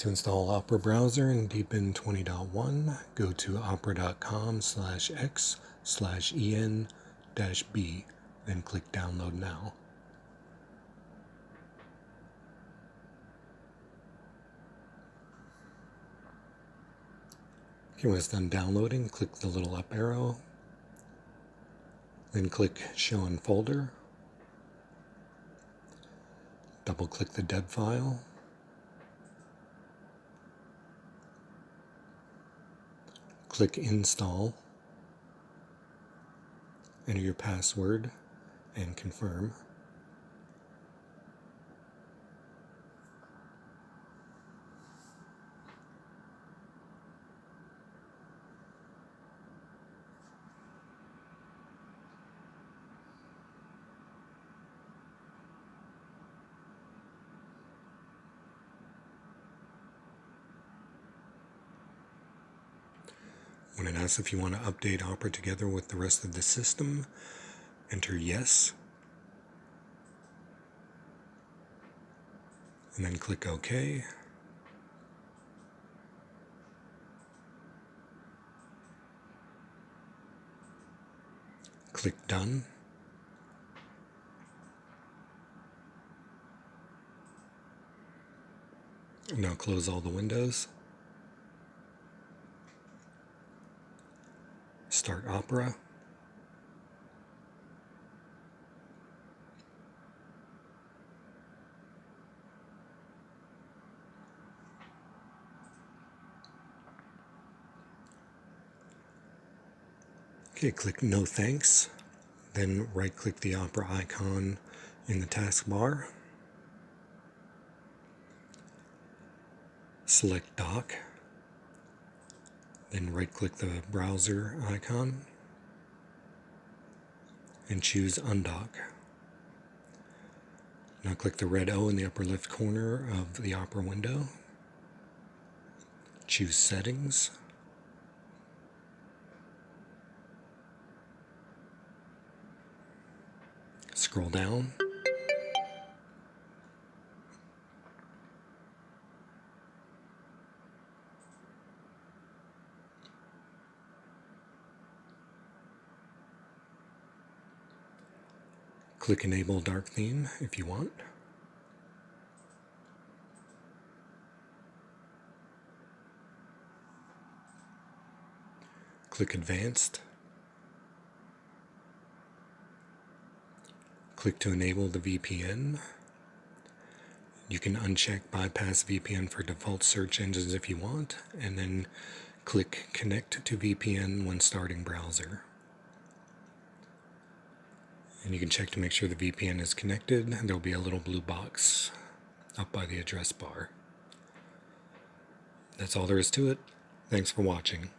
To install Opera Browser in Deepin 20.1, go to opera.com/x/en-b, then click Download Now. Okay, when it's done downloading, click the little up arrow, then click Show in Folder, double-click the deb file, click Install, enter your password, and confirm. When it asks if you want to update Opera together with the rest of the system, enter yes, and then click OK. Click Done. Now close all the windows. Start Opera. Okay, click No Thanks. Then right-click the Opera icon in the taskbar. Select Dock. Then right-click the browser icon and choose Undock. Now click the red O in the upper left corner of the Opera window. Choose Settings. Scroll down. Click Enable Dark Theme if you want. Click Advanced. Click to enable the VPN. You can uncheck Bypass VPN for default search engines if you want, and then click Connect to VPN when starting browser. And you can check to make sure the VPN is connected. There'll be a little blue box up by the address bar. That's all there is to it. Thanks for watching.